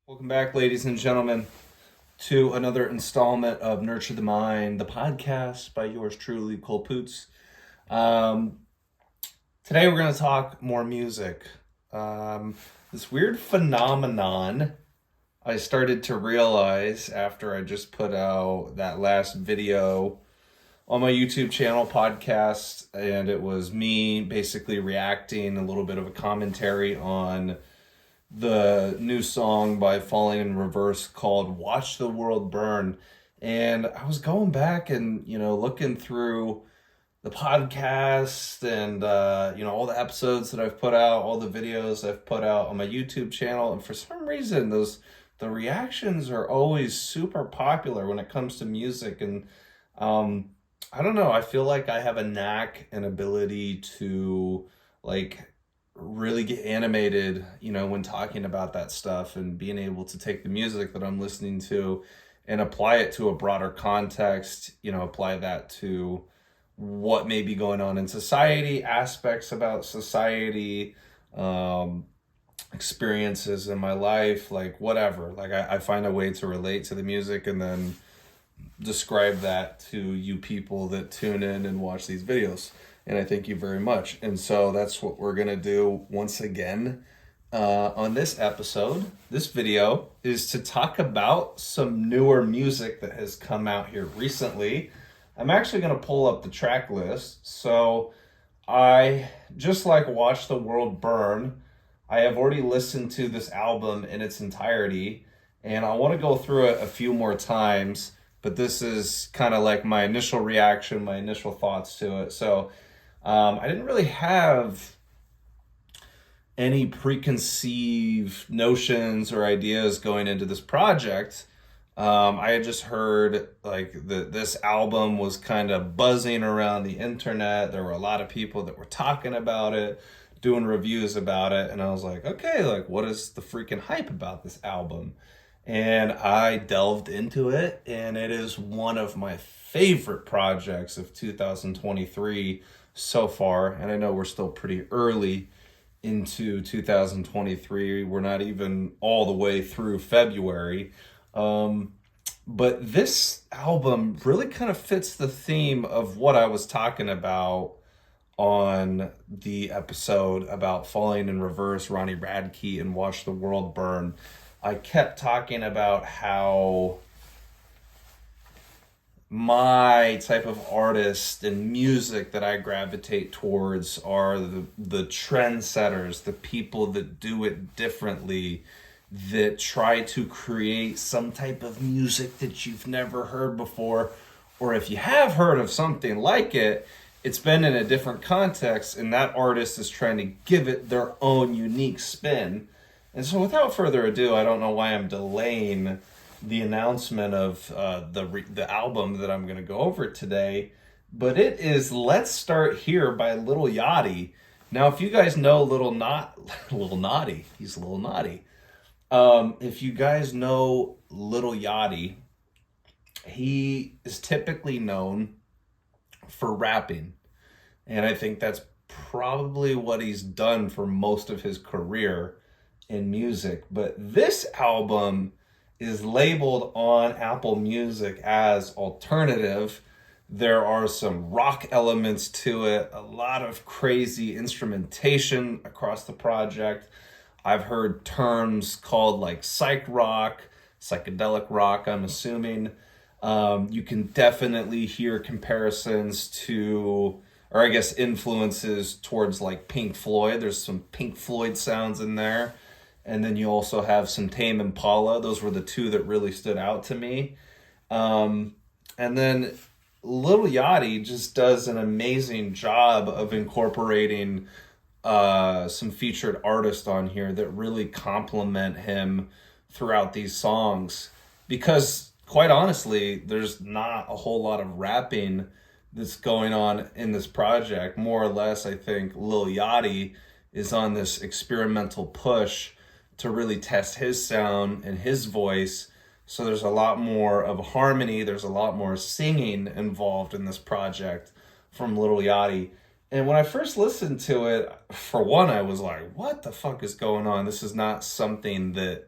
Welcome back, ladies and gentlemen, to another installment of Nurture the Mind, the podcast by yours truly, Poots. Today we're going to talk more music. This weird phenomenon I started to realize after I just put out that last video on my YouTube channel podcast, and it was me basically reacting, a little bit of a commentary on the new song by Falling in Reverse called Watch the World Burn. And I was going back and, looking through the podcast and, all the episodes that I've put out, all the videos I've put out on my YouTube channel. And for some reason, the reactions are always super popular when it comes to music. And I don't know, I feel like I have a knack and ability to really get animated, when talking about that stuff, and being able to take the music that I'm listening to and apply it to a broader context, apply that to what may be going on in society, aspects about society, experiences in my life, whatever. I find a way to relate to the music and then describe that to you people that tune in and watch these videos. And I thank you very much. And so that's what we're going to do once again on this episode. This video is to talk about some newer music that has come out here recently. I'm actually going to pull up the track list. So I just Watch the World Burn. I have already listened to this album in its entirety, and I want to go through it a few more times. But this is kind of like my initial reaction, my initial thoughts to it. So I didn't really have any preconceived notions or ideas going into this project. I had just heard this album was kind of buzzing around the internet. There were a lot of people that were talking about it, doing reviews about it. And I was like, okay, what is the freaking hype about this album? And I delved into it, and it is one of my favorite projects of 2023 so far. And I know we're still pretty early into 2023. We're not even all the way through February. But this album really kind of fits the theme of what I was talking about on the episode about Falling in Reverse, Ronnie Radke, and Watch the World Burn. I kept talking about how my type of artist and music that I gravitate towards are the trendsetters, the people that do it differently, that try to create some type of music that you've never heard before, or if you have heard of something like it, it's been in a different context, and that artist is trying to give it their own unique spin. And so without further ado, I don't know why I'm delaying the announcement of the album that I'm going to go over today, but it is Let's Start Here by Lil Yachty. Now, if you guys know Lil Naughty, he's Lil Naughty. If you guys know Lil Yachty, he is typically known for rapping, and I think that's probably what he's done for most of his career in music. But this album is labeled on Apple Music as alternative. There are some rock elements to it, a lot of crazy instrumentation across the project. I've heard terms called psych rock, psychedelic rock, I'm assuming. You can definitely hear comparisons to, or I guess influences towards PinkFloyd. There's some PinkFloyd sounds in there. And then you also have some Tame Impala. Those were the two that really stood out to me. And then Lil Yachty just does an amazing job of incorporating some featured artists on here that really complement him throughout these songs. Because, quite honestly, there's not a whole lot of rapping that's going on in this project. More or less, I think Lil Yachty is on this experimental push to really test his sound and his voice. So there's a lot more of harmony, there's a lot more singing involved in this project from Lil Yachty. And when I first listened to it, for one, I was like, what the fuck is going on? This is not something that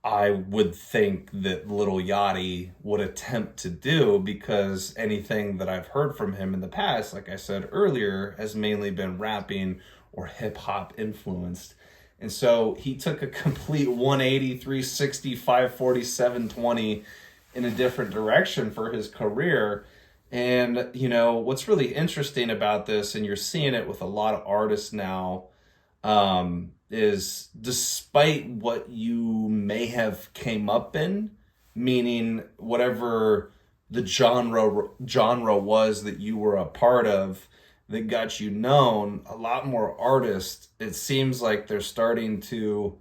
I would think that Lil Yachty would attempt to do, because anything that I've heard from him in the past, like I said earlier, has mainly been rapping or hip hop influenced. And so he took a complete 180, 360, 540, 720 in a different direction for his career. And, you know, what's really interesting about this, and you're seeing it with a lot of artists now, is despite what you may have came up in, meaning whatever the genre was that you were a part of that got you known, a lot more artists, it seems like they're starting to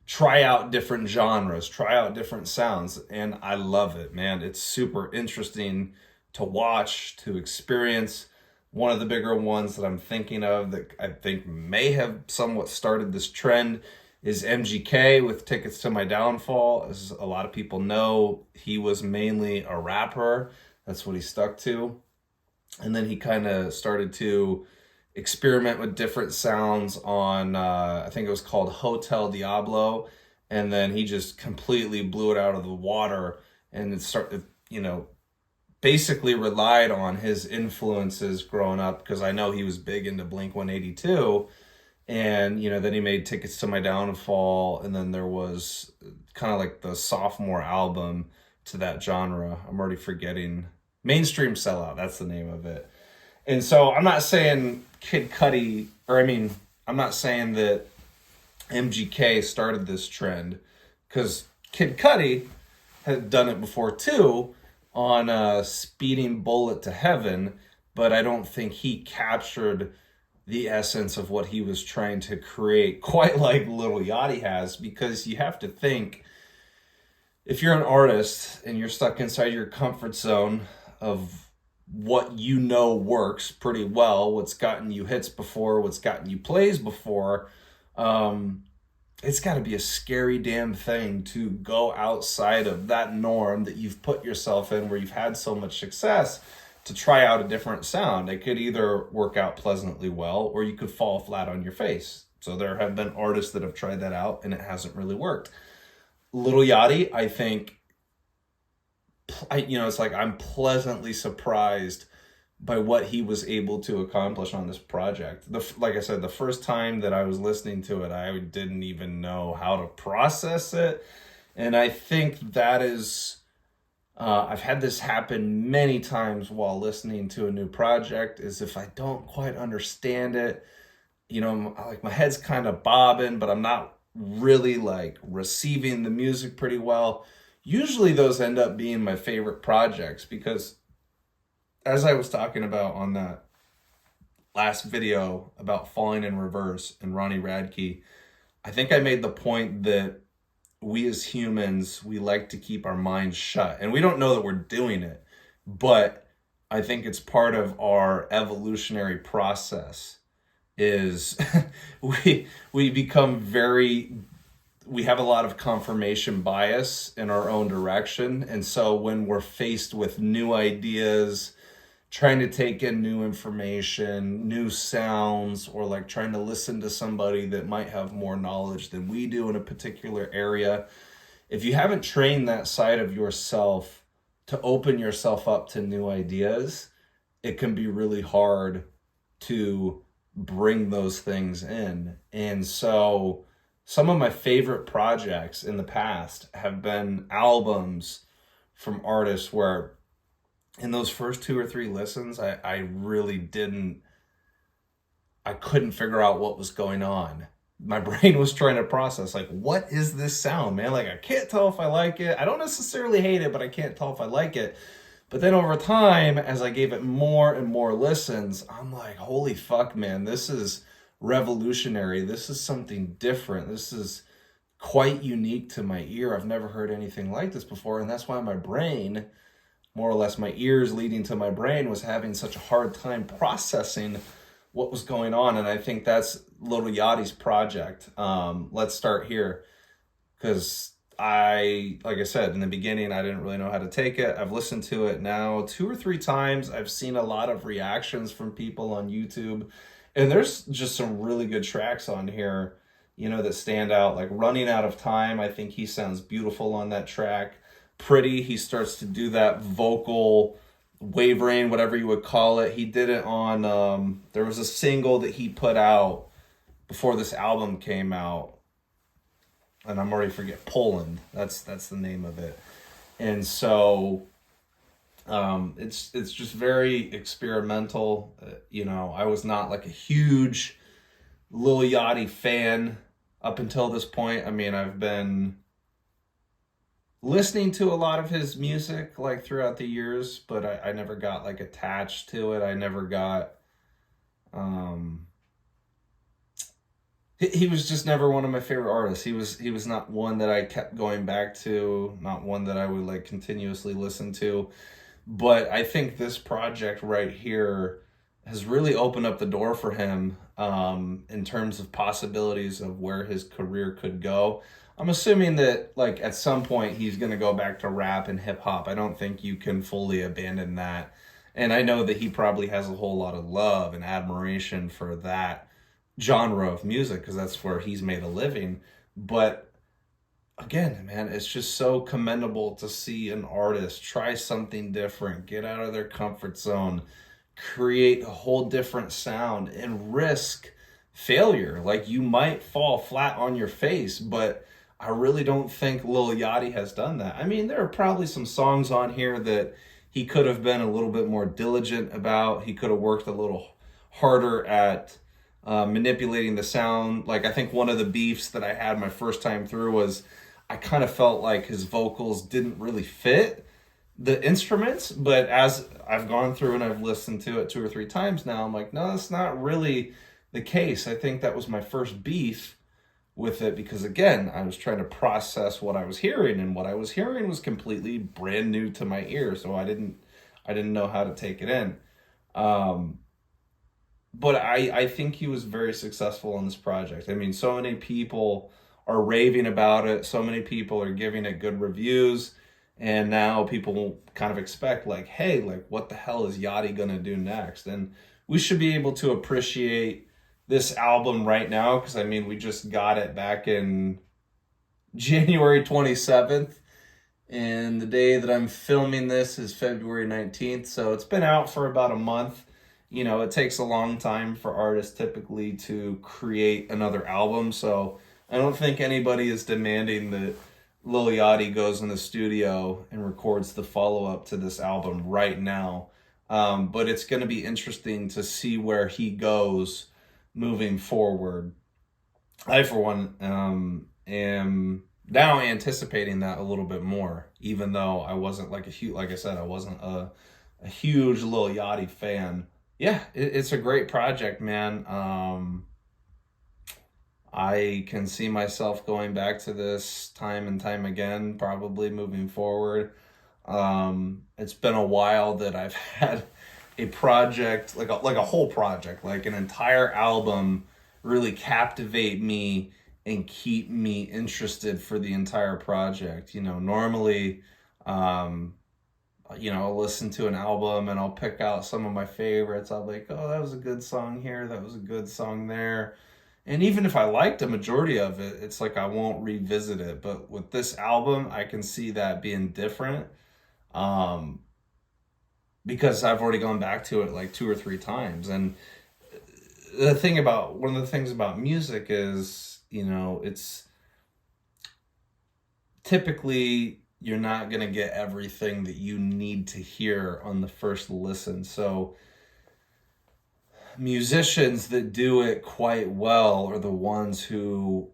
try out different genres, try out different sounds, and I love it, man. It's super interesting to watch, to experience. One of the bigger ones that I'm thinking of that I think may have somewhat started this trend is MGK with Tickets to My Downfall. As a lot of people know, he was mainly a rapper. That's what he stuck to. And then he kind of started to experiment with different sounds on, I think it was called HotelDiablo. And then he just completely blew it out of the water, and it started, you know, basically relied on his influences growing up, because I know he was big into Blink-182, and, you know, then he made Tickets to My Downfall, and then there was kind of like the sophomore album to that genre. I'm already forgetting. MainstreamSellout, that's the name of it. And so I'm not saying KidCudi, or I mean, I'm not saying that MGK started this trend, because KidCudi had done it before too, on Speeding Bullet to Heaven, but I don't think he captured the essence of what he was trying to create quite like Lil Yachty has, because you have to think, if you're an artist and you're stuck inside your comfort zone of what you know works pretty well, what's gotten you hits before, what's gotten you plays before, it's got to be a scary damn thing to go outside of that norm that you've put yourself in, where you've had so much success, to try out a different sound. It could either work out pleasantly well, or you could fall flat on your face. So there have been artists that have tried that out and it hasn't really worked. Lil Yachty, I think, you know, it's like I'm pleasantly surprised by what he was able to accomplish on this project. Like I said, the first time that I was listening to it, I didn't even know how to process it. And I think that is, I've had this happen many times while listening to a new project, is if I don't quite understand it, you know, like my head's kind of bobbing, but I'm not really like receiving the music pretty well. Usually those end up being my favorite projects, because as I was talking about on that last video about Falling in Reverse and Ronnie Radke, I think I made the point that we as humans, we like to keep our minds shut. And we don't know that we're doing it, but I think it's part of our evolutionary process is we become we have a lot of confirmation bias in our own direction. And so when we're faced with new ideas, trying to take in new information, new sounds, or like trying to listen to somebody that might have more knowledge than we do in a particular area, if you haven't trained that side of yourself to open yourself up to new ideas, it can be really hard to bring those things in. And so some of my favorite projects in the past have been albums from artists where in those first 2 or 3 listens, I really I couldn't figure out what was going on. My brain was trying to process, like, what is this sound, man? Like, I can't tell if I like it. I don't necessarily hate it, but I can't tell if I like it. But then over time, as I gave it more and more listens, I'm like, holy fuck, man, this is revolutionary. This is something different. This is quite unique to my ear. I've never heard anything like this before. And that's why my brain, more or less my ears leading to my brain, was having such a hard time processing what was going on. And I think that's Lil Yachty's project. Let's start here, because like I said, in the beginning, I didn't really know how to take it. I've listened to it now 2 or 3 times. I've seen a lot of reactions from people on YouTube, and there's just some really good tracks on here. that stand out. Like Running Out of Time, I think he sounds beautiful on that track. Pretty, he starts to do that vocal wavering, whatever you would call it. He did it on, there was a single that he put out before this album came out, and I'm already forget, Poland. That's the name of it. And so it's just very experimental. I was not like a huge Lil Yachty fan up until this point. I mean, I've been listening to a lot of his music like throughout the years, but I never got like attached to it. I never got he was just never one of my favorite artists. He was not one that I kept going back to, not one that I would like continuously listen to. But I think this project right here has really opened up the door for him in terms of possibilities of where his career could go. I'm assuming that like at some point he's going to go back to rap and hip hop. I don't think you can fully abandon that. And I know that he probably has a whole lot of love and admiration for that genre of music because that's where he's made a living. But again, man, it's just so commendable to see an artist try something different, get out of their comfort zone, create a whole different sound, and risk failure. Like, you might fall flat on your face, but I really don't think Lil Yachty has done that. I mean, there are probably some songs on here that he could have been a little bit more diligent about. He could have worked a little harder at manipulating the sound. Like, I think one of the beefs that I had my first time through was I kind of felt like his vocals didn't really fit the instruments, but as I've gone through and I've listened to it 2 or 3 times now, I'm like, no, that's not really the case. I think that was my first beef with it because, again, I was trying to process what I was hearing, and what I was hearing was completely brand new to my ear, so I didn't know how to take it in. But I think he was very successful on this project. I mean, so many people are raving about it. So many people are giving it good reviews. And now people kind of expect like, hey, like what the hell is Yachty going to do next? And we should be able to appreciate this album right now because, I mean, we just got it back in January 27th. And the day that I'm filming this is February 19th. So it's been out for about a month. It takes a long time for artists typically to create another album. So I don't think anybody is demanding that Lil Yachty goes in the studio and records the follow-up to this album right now. But it's going to be interesting to see where he goes moving forward. I, for one, am now anticipating that a little bit more, even though I wasn't like I said, I wasn't a huge Lil Yachty fan. Yeah, it's a great project, man. I can see myself going back to this time and time again, probably moving forward. It's been a while that I've had a project, like a whole project, like an entire album really captivate me and keep me interested for the entire project. Normally, I'll listen to an album and I'll pick out some of my favorites. I'll be like, oh, that was a good song here. That was a good song there. And even if I liked a majority of it, it's like I won't revisit it. But with this album, I can see that being different because I've already gone back to it like 2 or 3 times. And one of the things about music is, it's typically you're not going to get everything that you need to hear on the first listen. So musicians that do it quite well are the ones who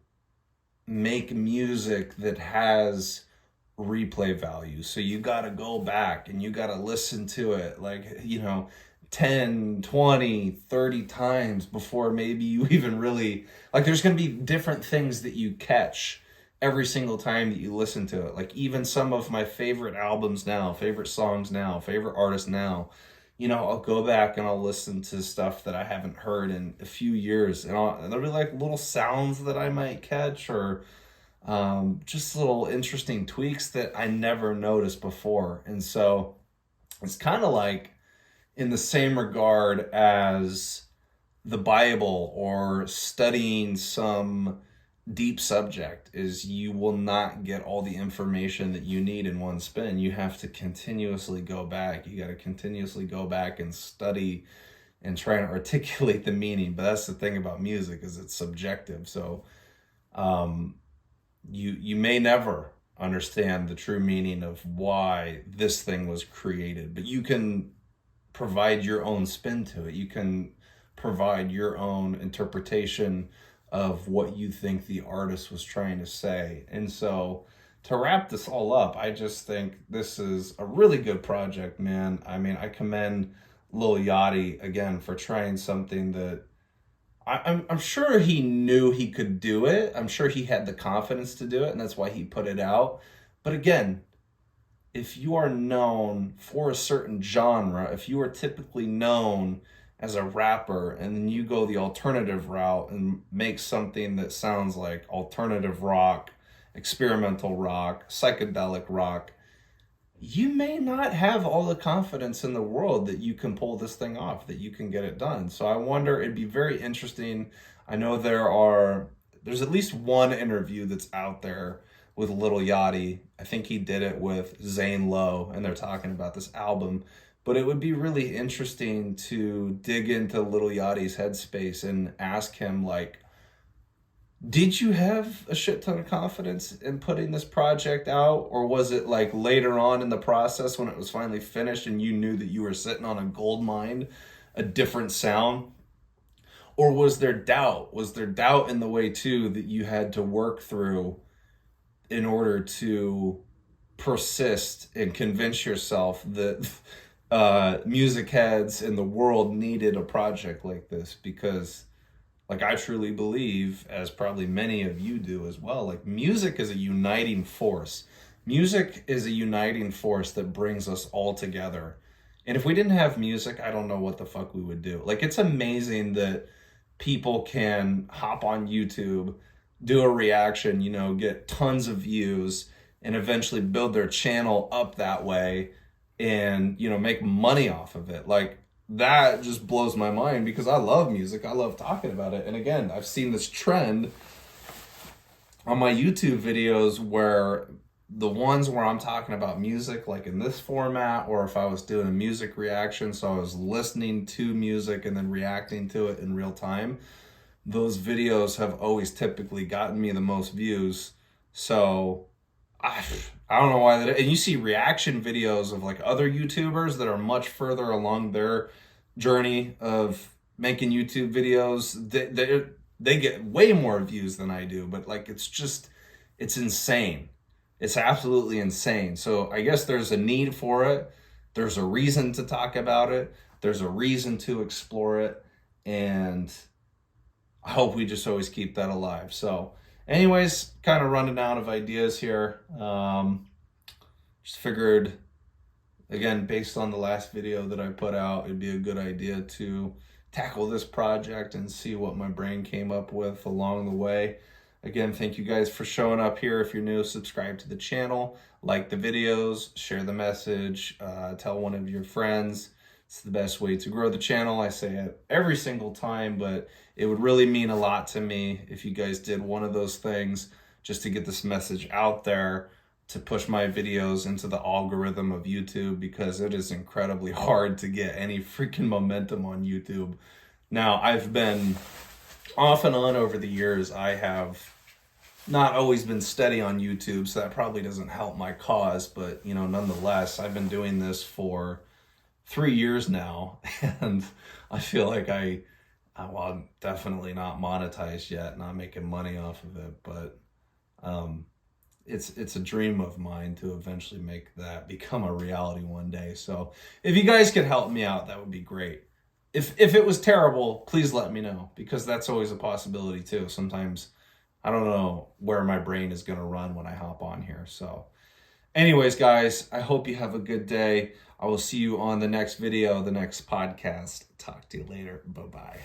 make music that has replay value. So you got to go back and you got to listen to it like, 10, 20, 30 times before maybe you even really, like, there's going to be different things that you catch every single time that you listen to it. Like, even some of my favorite albums now, favorite songs now, favorite artists now, I'll go back and I'll listen to stuff that I haven't heard in a few years, and there'll be like little sounds that I might catch, or just little interesting tweaks that I never noticed before. And so it's kind of like in the same regard as the Bible or studying some deep subject is you will not get all the information that you need in one spin. You have to continuously go back. You got to continuously go back and study and try and articulate the meaning. But that's the thing about music, is it's subjective. So you may never understand the true meaning of why this thing was created, but you can provide your own spin to it. You can provide your own interpretation of what you think the artist was trying to say. And so to wrap this all up, I just think this is a really good project, man. I mean, I commend Lil Yachty again for trying something that I'm sure he knew he could do it. I'm sure he had the confidence to do it, and that's why he put it out. But again, if you are known for a certain genre, if you are typically known as a rapper, and then you go the alternative route and make something that sounds like alternative rock, experimental rock, psychedelic rock, you may not have all the confidence in the world that you can pull this thing off, that you can get it done. So I wonder, it'd be very interesting. I know there's at least one interview that's out there with Lil Yachty. I think he did it with Zane Lowe, and they're talking about this album. But it would be really interesting to dig into Lil Yachty's headspace and ask him, like, did you have a shit ton of confidence in putting this project out? Or was it like later on in the process when it was finally finished and you knew that you were sitting on a gold mine, a different sound? Or was there doubt? Was there doubt in the way too that you had to work through in order to persist and convince yourself that music heads in the world needed a project like this? Because, like, I truly believe, as probably many of you do as well, like, music is a uniting force. Music is a uniting force that brings us all together. And if we didn't have music, I don't know what the fuck we would do. Like, it's amazing that people can hop on YouTube, do a reaction, get tons of views, and eventually build their channel up that way and, make money off of it. Like, that just blows my mind, because I love music. I love talking about it. And again, I've seen this trend on my YouTube videos where the ones where I'm talking about music, like in this format, or if I was doing a music reaction, so I was listening to music and then reacting to it in real time, those videos have always typically gotten me the most views. So I don't know why that. And you see reaction videos of like other YouTubers that are much further along their journey of making YouTube videos. They get way more views than I do, but like it's insane. It's absolutely insane. So I guess there's a need for it. There's a reason to talk about it. There's a reason to explore it, and I hope we just always keep that alive. So anyways, kind of running out of ideas here. Just figured, again, based on the last video that I put out, it'd be a good idea to tackle this project and see what my brain came up with along the way. Again, thank you guys for showing up here. If you're new, subscribe to the channel, like the videos, share the message, tell one of your friends. It's the best way to grow the channel. I say it every single time, but it would really mean a lot to me if you guys did one of those things just to get this message out there, to push my videos into the algorithm of YouTube, because it is incredibly hard to get any freaking momentum on YouTube. Now, I've been off and on over the years. I have not always been steady on YouTube, so that probably doesn't help my cause, but nonetheless, I've been doing this for 3 years now, and I feel like I'm definitely not monetized yet, not making money off of it, but it's a dream of mine to eventually make that become a reality one day. So if you guys could help me out, that would be great. If it was terrible, please let me know, because that's always a possibility too. Sometimes I don't know where my brain is going to run when I hop on here. So anyways, guys, I hope you have a good day. I will see you on the next video, the next podcast. Talk to you later. Bye-bye.